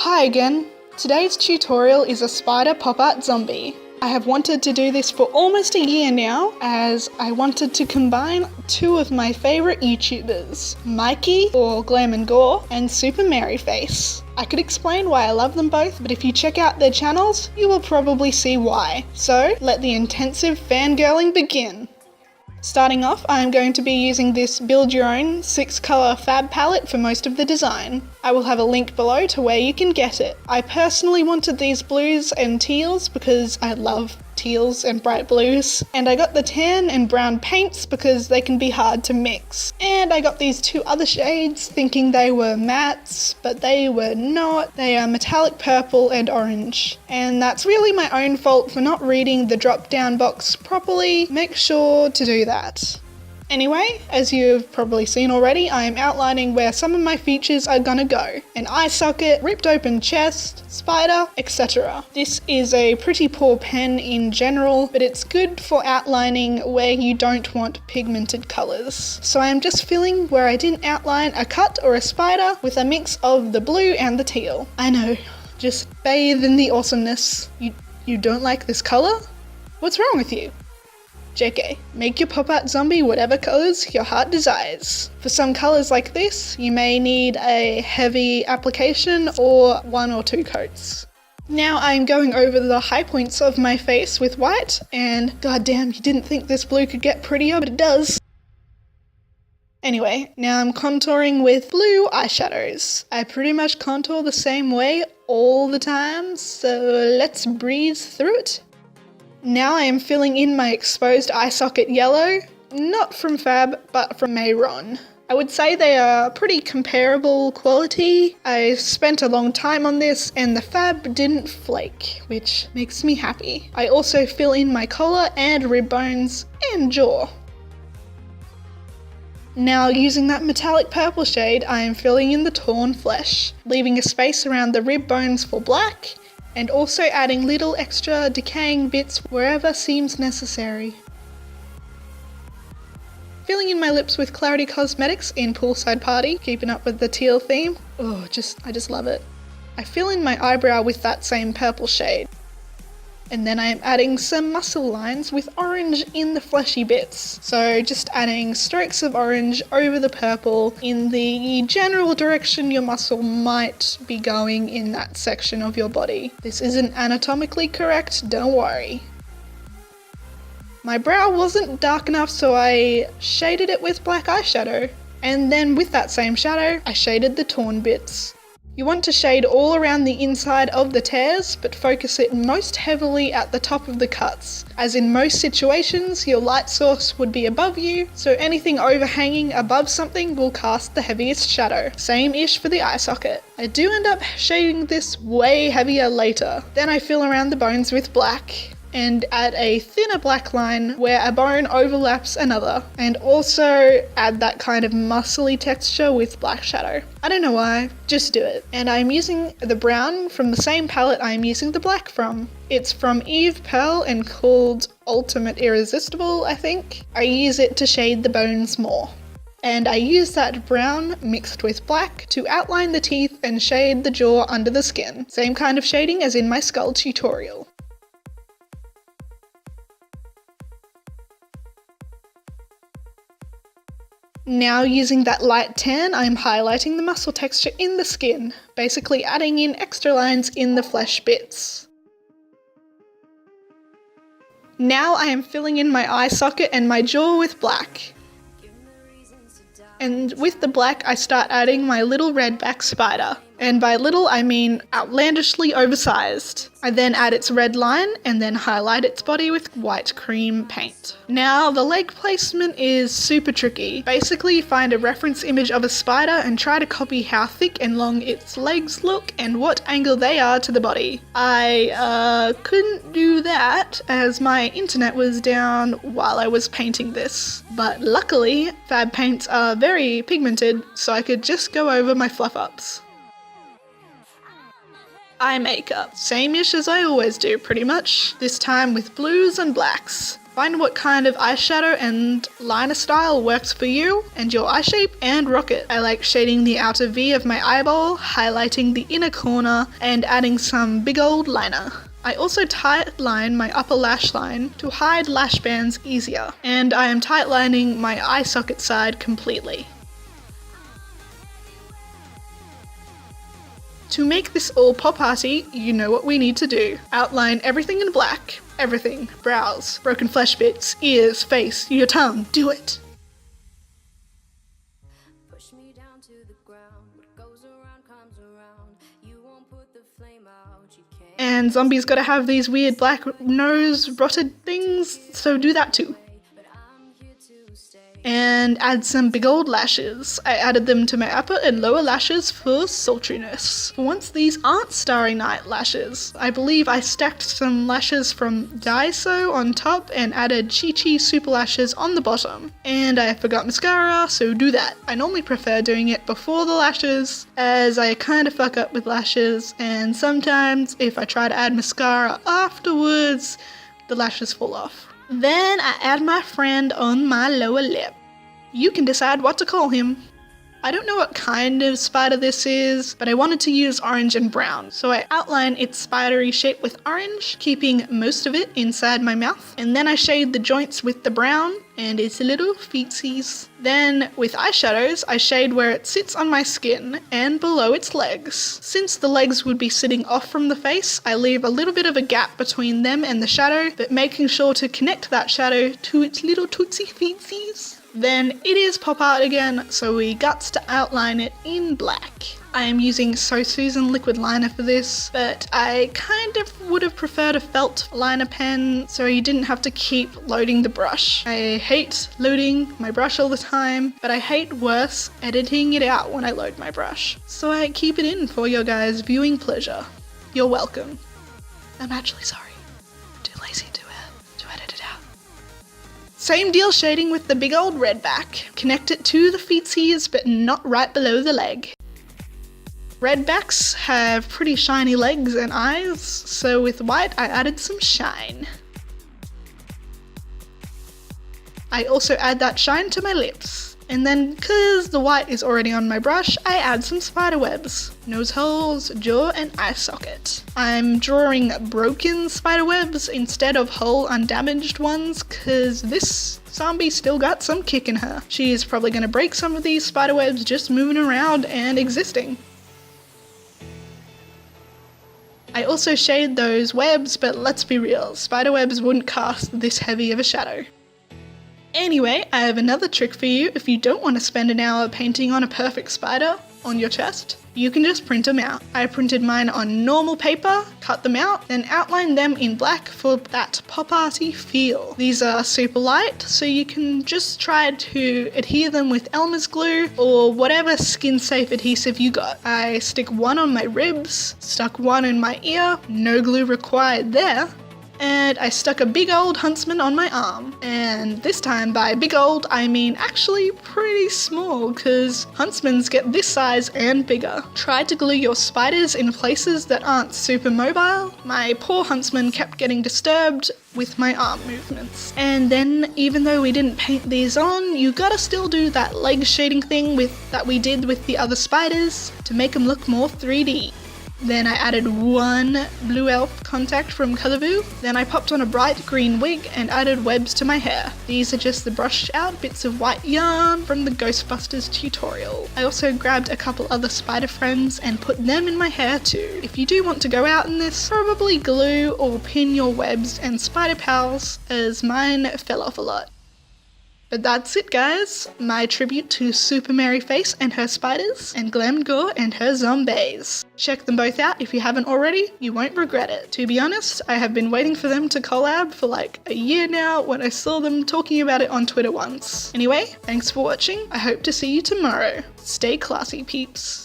Hi again. Today's tutorial is a spider pop art zombie. I have wanted to do this for almost a year now, as I wanted to combine two of my favourite YouTubers, Mikey or Glam and Gore and Super Maryface. I could explain why I love them both, but if you check out their channels, you will probably see why. So let the intensive fangirling begin. Starting off, I am going to be using this Build Your Own 6-colour fab palette for most of the design. I will have a link below to where you can get it. I personally wanted these blues and teals because I love teals and bright blues, and I got the tan and brown paints because they can be hard to mix. And I got these two other shades thinking they were mattes, but they were not. They are metallic purple and orange. And that's really my own fault for not reading the drop down box properly. Make sure to do that. Anyway, as you've probably seen already, I am outlining where some of my features are gonna go. An eye socket, ripped open chest, spider, etc. This is a pretty poor pen in general, but it's good for outlining where you don't want pigmented colours. So I am just filling where I didn't outline a cut or a spider with a mix of the blue and the teal. I know, just bathe in the awesomeness. You don't like this colour? What's wrong with you? JK, make your pop art zombie whatever colours your heart desires. For some colours like this, you may need a heavy application or 1 or 2 coats. Now I'm going over the high points of my face with white, and goddamn, you didn't think this blue could get prettier, but it does. Anyway, now I'm contouring with blue eyeshadows. I pretty much contour the same way all the time, so let's breeze through it. Now I am filling in my exposed eye socket yellow, not from Fab, but from Mehron. I would say they are pretty comparable quality. I spent a long time on this and the Fab didn't flake, which makes me happy. I also fill in my collar and rib bones and jaw. Now using that metallic purple shade, I am filling in the torn flesh, leaving a space around the rib bones for black, and also adding little extra decaying bits wherever seems necessary. Filling in my lips with Clarity Cosmetics in Poolside Party, keeping up with the teal theme. Oh, I just love it. I fill in my eyebrow with that same purple shade. And then I am adding some muscle lines with orange in the fleshy bits. So just adding strokes of orange over the purple in the general direction your muscle might be going in that section of your body. This isn't anatomically correct, don't worry. My brow wasn't dark enough, so I shaded it with black eyeshadow. And then with that same shadow, I shaded the torn bits. You want to shade all around the inside of the tears, but focus it most heavily at the top of the cuts, as in most situations your light source would be above you, so anything overhanging above something will cast the heaviest shadow. Same-ish for the eye socket. I do end up shading this way heavier later. Then I fill around the bones with black, and add a thinner black line where a bone overlaps another, and also add that kind of muscly texture with black shadow. I don't know why, just do it. And I'm using the brown from the same palette I'm using the black from. It's from Eve Pearl and called Ultimate Irresistible, I think. I use it to shade the bones more. And I use that brown mixed with black to outline the teeth and shade the jaw under the skin. Same kind of shading as in my skull tutorial. Now using that light tan, I'm highlighting the muscle texture in the skin, basically adding in extra lines in the flesh bits. Now I am filling in my eye socket and my jaw with black. And with the black I start adding my little redback spider. And by little I mean outlandishly oversized. I then add its red line and then highlight its body with white cream paint. Now the leg placement is super tricky. Basically find a reference image of a spider and try to copy how thick and long its legs look and what angle they are to the body. I couldn't do that as my internet was down while I was painting this. But luckily Fab paints are very pigmented, so I could just go over my fluff ups. Eye makeup. Same-ish as I always do, pretty much. This time with blues and blacks. Find what kind of eyeshadow and liner style works for you and your eye shape and rock it. I like shading the outer V of my eyeball, highlighting the inner corner, and adding some big old liner. I also tight line my upper lash line to hide lash bands easier, and I am tight lining my eye socket side completely. To make this all pop-arty, you know what we need to do. Outline everything in black. Everything. Brows, broken flesh bits, ears, face, your tongue. Do it! Push me down to the ground. What goes around comes around. You won't put the flame out. You can't. And Zombie's gotta have these weird black nose rotted things, so do that too. And add some big old lashes. I added them to my upper and lower lashes for sultriness. For once, these aren't Starry Night lashes. I believe I stacked some lashes from Daiso on top and added Chichi super lashes on the bottom. And I forgot mascara, so do that. I normally prefer doing it before the lashes, as I kind of fuck up with lashes, and sometimes if I try to add mascara afterwards, the lashes fall off. Then I add my friend on my lower lip. You can decide what to call him. I don't know what kind of spider this is, but I wanted to use orange and brown, so I outline its spidery shape with orange, keeping most of it inside my mouth, and then I shade the joints with the brown and its little feetsies. Then, with eyeshadows, I shade where it sits on my skin and below its legs. Since the legs would be sitting off from the face, I leave a little bit of a gap between them and the shadow, but making sure to connect that shadow to its little tootsie feetsies. Then it is pop art again, so we guts to outline it in black. I am using So Susan liquid liner for this, but I kind of would have preferred a felt liner pen so you didn't have to keep loading the brush. I hate loading my brush all the time, but I hate worse editing it out when I load my brush. So I keep it in for your guys' viewing pleasure. You're welcome. I'm actually sorry. I'm too lazy to edit it out. Same deal shading with the big old red back. Connect it to the feetsies, but not right below the leg. Red backs have pretty shiny legs and eyes, so with white I added some shine. I also add that shine to my lips. And then, cause the white is already on my brush, I add some spider webs, nose holes, jaw, and eye socket. I'm drawing broken spider webs instead of whole undamaged ones, cause this zombie still got some kick in her. She is probably gonna break some of these spider webs just moving around and existing. I also shade those webs, but let's be real, spider webs wouldn't cast this heavy of a shadow. Anyway, I have another trick for you if you don't want to spend an hour painting on a perfect spider on your chest. You can just print them out. I printed mine on normal paper, cut them out, then outlined them in black for that pop-arty feel. These are super light, so you can just try to adhere them with Elmer's glue or whatever skin-safe adhesive you got. I stick one on my ribs, stuck one in my ear, no glue required there, and I stuck a big old huntsman on my arm. And this time by big old, I mean actually pretty small, because huntsmans get this size and bigger. Try to glue your spiders in places that aren't super mobile. My poor huntsman kept getting disturbed with my arm movements. And then, even though we didn't paint these on, you gotta still do that leg shading thing that we did with the other spiders to make them look more 3D. Then I added one Blue Elf contact from Colorvoo. Then I popped on a bright green wig and added webs to my hair. These are just the brushed out bits of white yarn from the Ghostbusters tutorial. I also grabbed a couple other spider friends and put them in my hair too. If you do want to go out in this, probably glue or pin your webs and spider pals, as mine fell off a lot. But that's it, guys. My tribute to Super Mary Face and her spiders, and Glam Gore and her zombies. Check them both out if you haven't already, you won't regret it. To be honest, I have been waiting for them to collab for like a year now when I saw them talking about it on Twitter once. Anyway, thanks for watching. I hope to see you tomorrow. Stay classy, peeps.